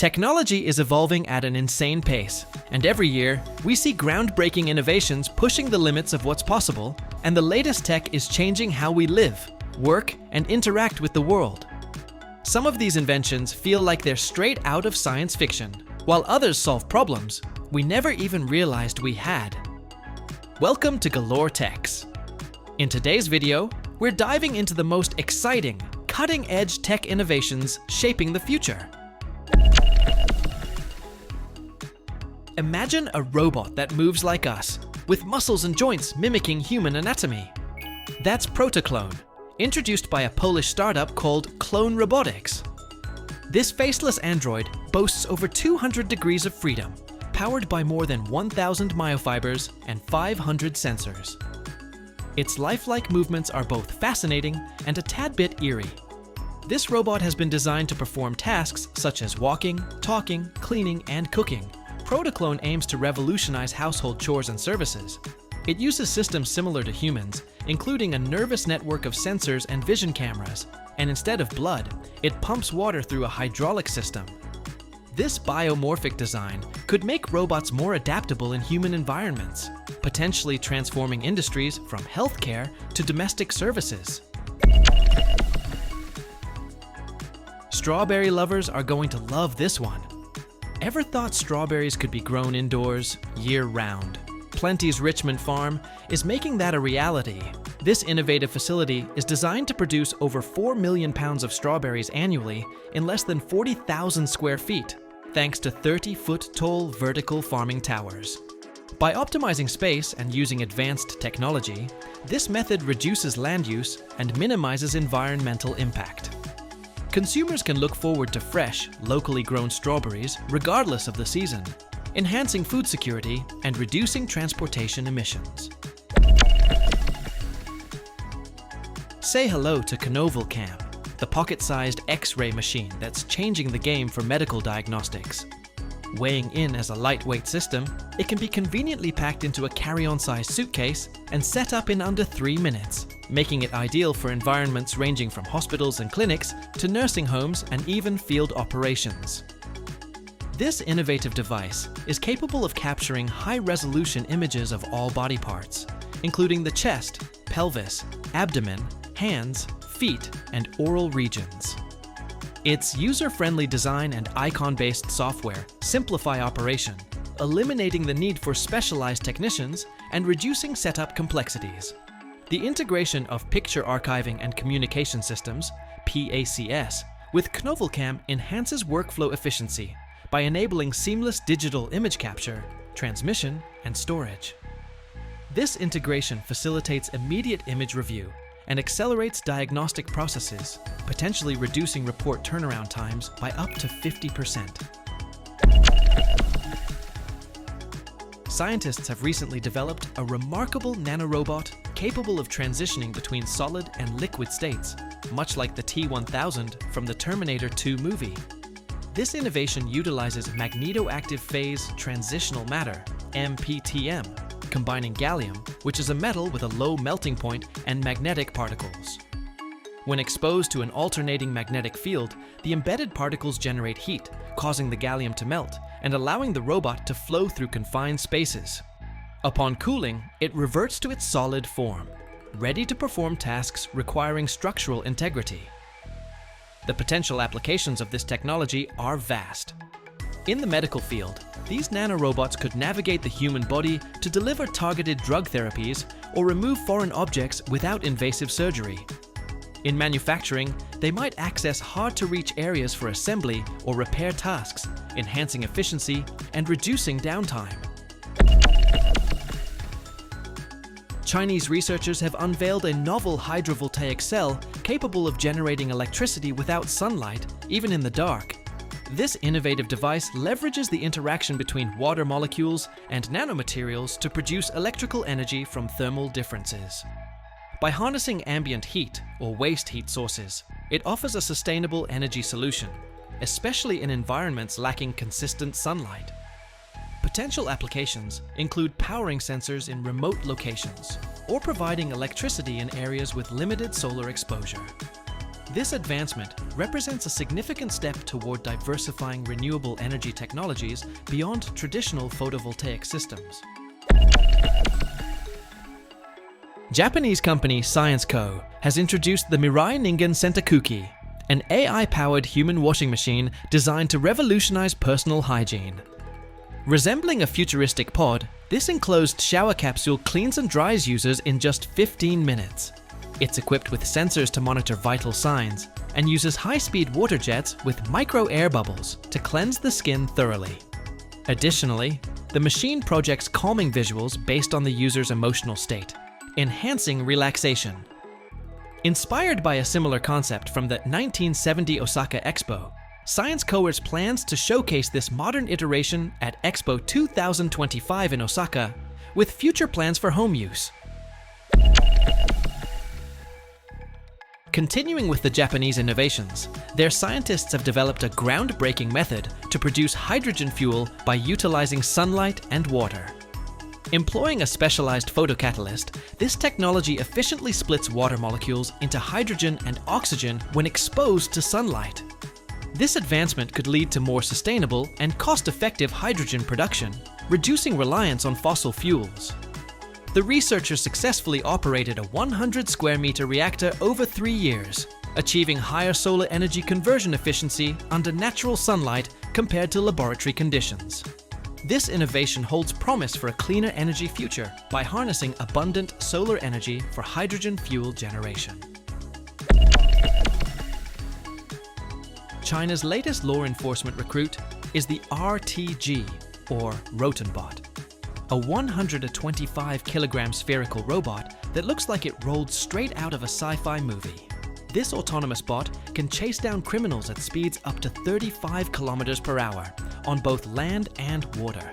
Technology is evolving at an insane pace, and every year, we see groundbreaking innovations pushing the limits of what's possible, and the latest tech is changing how we live, work, and interact with the world. Some of these inventions feel like they're straight out of science fiction, while others solve problems we never even realized we had. Welcome to Galore Techs. In today's video, we're diving into the most exciting, cutting-edge tech innovations shaping the future. Imagine a robot that moves like us, with muscles and joints mimicking human anatomy. That's Protoclone, introduced by a Polish startup called Clone Robotics. This faceless android boasts over 200 degrees of freedom, powered by more than 1,000 myofibers and 500 sensors. Its lifelike movements are both fascinating and a tad bit eerie. This robot has been designed to perform tasks such as walking, talking, cleaning, and cooking. Protoclone aims to revolutionize household chores and services. It uses systems similar to humans, including a nervous network of sensors and vision cameras, and instead of blood, it pumps water through a hydraulic system. This biomorphic design could make robots more adaptable in human environments, potentially transforming industries from healthcare to domestic services. Strawberry lovers are going to love this one. Ever thought strawberries could be grown indoors, year-round? Plenty's Richmond farm is making that a reality. This innovative facility is designed to produce over 4 million pounds of strawberries annually in less than 40,000 square feet, thanks to 30-foot-tall vertical farming towers. By optimizing space and using advanced technology, this method reduces land use and minimizes environmental impact. Consumers can look forward to fresh, locally grown strawberries regardless of the season, enhancing food security and reducing transportation emissions. Say hello to KnovelCam, the pocket-sized X-ray machine that's changing the game for medical diagnostics. Weighing in as a lightweight system, it can be conveniently packed into a carry-on-sized suitcase and set up in under 3 minutes, making it ideal for environments ranging from hospitals and clinics to nursing homes and even field operations. This innovative device is capable of capturing high-resolution images of all body parts, including the chest, pelvis, abdomen, hands, feet, and oral regions. Its user-friendly design and icon-based software simplify operation, eliminating the need for specialized technicians and reducing setup complexities. The integration of picture archiving and communication systems, PACS, with KnovelCam enhances workflow efficiency by enabling seamless digital image capture, transmission, and storage. This integration facilitates immediate image review and accelerates diagnostic processes, potentially reducing report turnaround times by up to 50%. Scientists have recently developed a remarkable nanorobot capable of transitioning between solid and liquid states, much like the T-1000 from the Terminator 2 movie. This innovation utilizes magnetoactive phase transitional matter, MPTM, combining gallium, which is a metal with a low melting point, and magnetic particles. When exposed to an alternating magnetic field, the embedded particles generate heat, causing the gallium to melt and allowing the robot to flow through confined spaces. Upon cooling, it reverts to its solid form, ready to perform tasks requiring structural integrity. The potential applications of this technology are vast. In the medical field, these nanorobots could navigate the human body to deliver targeted drug therapies or remove foreign objects without invasive surgery. In manufacturing, they might access hard-to-reach areas for assembly or repair tasks, enhancing efficiency and reducing downtime. Chinese researchers have unveiled a novel hydrovoltaic cell capable of generating electricity without sunlight, even in the dark. This innovative device leverages the interaction between water molecules and nanomaterials to produce electrical energy from thermal differences. By harnessing ambient heat or waste heat sources, it offers a sustainable energy solution, especially in environments lacking consistent sunlight. Potential applications include powering sensors in remote locations or providing electricity in areas with limited solar exposure. This advancement represents a significant step toward diversifying renewable energy technologies beyond traditional photovoltaic systems. Japanese company Science Co. has introduced the Mirai Ningen Sentakuki, an AI-powered human washing machine designed to revolutionize personal hygiene. Resembling a futuristic pod, this enclosed shower capsule cleans and dries users in just 15 minutes. It's equipped with sensors to monitor vital signs and uses high-speed water jets with micro air bubbles to cleanse the skin thoroughly. Additionally, the machine projects calming visuals based on the user's emotional state, enhancing relaxation. Inspired by a similar concept from the 1970 Osaka Expo, Science Co's plans to showcase this modern iteration at Expo 2025 in Osaka, with future plans for home use. Continuing with the Japanese innovations, their scientists have developed a groundbreaking method to produce hydrogen fuel by utilizing sunlight and water. Employing a specialized photocatalyst, this technology efficiently splits water molecules into hydrogen and oxygen when exposed to sunlight. This advancement could lead to more sustainable and cost-effective hydrogen production, reducing reliance on fossil fuels. The researchers successfully operated a 100 square meter reactor over 3 years, achieving higher solar energy conversion efficiency under natural sunlight compared to laboratory conditions. This innovation holds promise for a cleaner energy future by harnessing abundant solar energy for hydrogen fuel generation. China's latest law enforcement recruit is the RTG, or Rotenbot, a 125 kilogram spherical robot that looks like it rolled straight out of a sci-fi movie. This autonomous bot can chase down criminals at speeds up to 35 kilometers per hour on both land and water.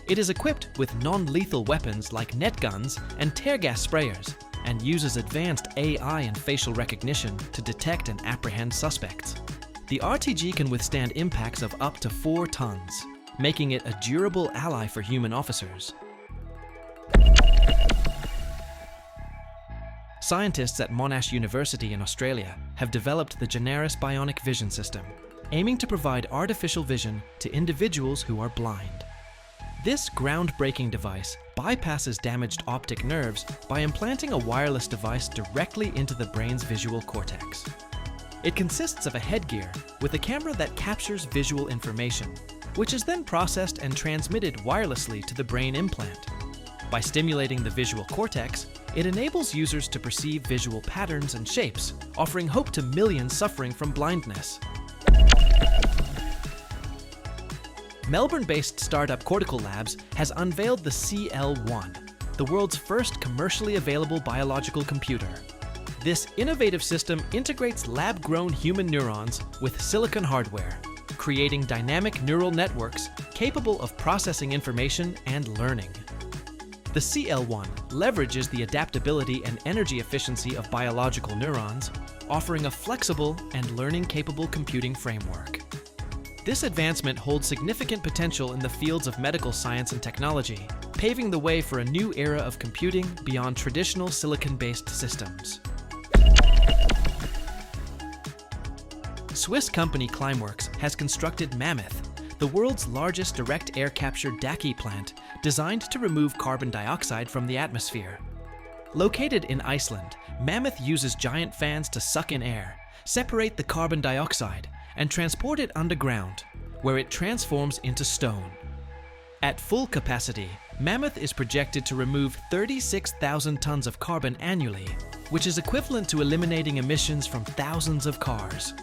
It is equipped with non-lethal weapons like net guns and tear gas sprayers, and uses advanced AI and facial recognition to detect and apprehend suspects. The RTG can withstand impacts of up to 4 tons, making it a durable ally for human officers. Scientists at Monash University in Australia have developed the Generis Bionic vision system, aiming to provide artificial vision to individuals who are blind. This groundbreaking device bypasses damaged optic nerves by implanting a wireless device directly into the brain's visual cortex. It consists of a headgear with a camera that captures visual information, which is then processed and transmitted wirelessly to the brain implant. By stimulating the visual cortex, it enables users to perceive visual patterns and shapes, offering hope to millions suffering from blindness. Melbourne-based startup Cortical Labs has unveiled the CL1, the world's first commercially available biological computer. This innovative system integrates lab-grown human neurons with silicon hardware, creating dynamic neural networks capable of processing information and learning. The CL1 leverages the adaptability and energy efficiency of biological neurons, offering a flexible and learning-capable computing framework. This advancement holds significant potential in the fields of medical science and technology, paving the way for a new era of computing beyond traditional silicon-based systems. Swiss company Climeworks has constructed Mammoth, the world's largest direct air capture DACI plant designed to remove carbon dioxide from the atmosphere. Located in Iceland, Mammoth uses giant fans to suck in air, separate the carbon dioxide, and transport it underground, where it transforms into stone. At full capacity, Mammoth is projected to remove 36,000 tons of carbon annually, which is equivalent to eliminating emissions from thousands of cars.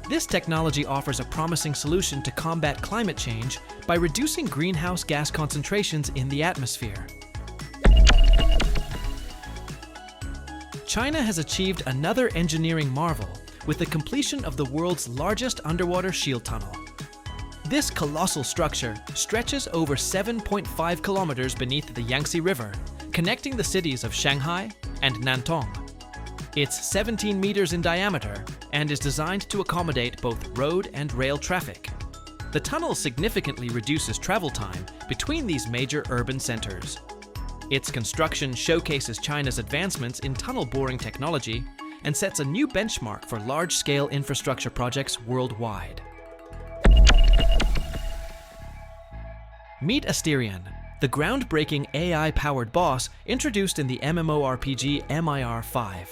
This technology offers a promising solution to combat climate change by reducing greenhouse gas concentrations in the atmosphere. China has achieved another engineering marvel with the completion of the world's largest underwater shield tunnel. This colossal structure stretches over 7.5 kilometers beneath the Yangtze River, connecting the cities of Shanghai and Nantong. It's 17 meters in diameter and is designed to accommodate both road and rail traffic. The tunnel significantly reduces travel time between these major urban centers. Its construction showcases China's advancements in tunnel boring technology and sets a new benchmark for large-scale infrastructure projects worldwide. Meet Asterion, the groundbreaking AI-powered boss introduced in the MMORPG MIR5.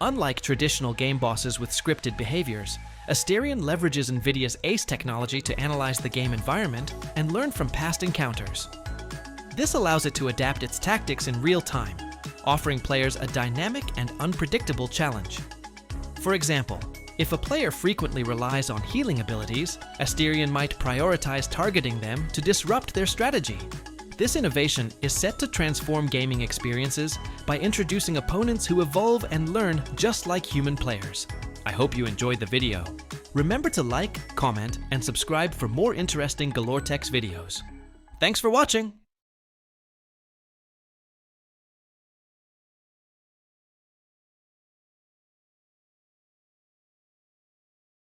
Unlike traditional game bosses with scripted behaviors, Asterion leverages NVIDIA's ACE technology to analyze the game environment and learn from past encounters. This allows it to adapt its tactics in real time, offering players a dynamic and unpredictable challenge. For example, if a player frequently relies on healing abilities, Asterion might prioritize targeting them to disrupt their strategy. This innovation is set to transform gaming experiences by introducing opponents who evolve and learn just like human players. I hope you enjoyed the video. Remember to like, comment, and subscribe for more interesting Galore Tech's videos. Thanks for watching!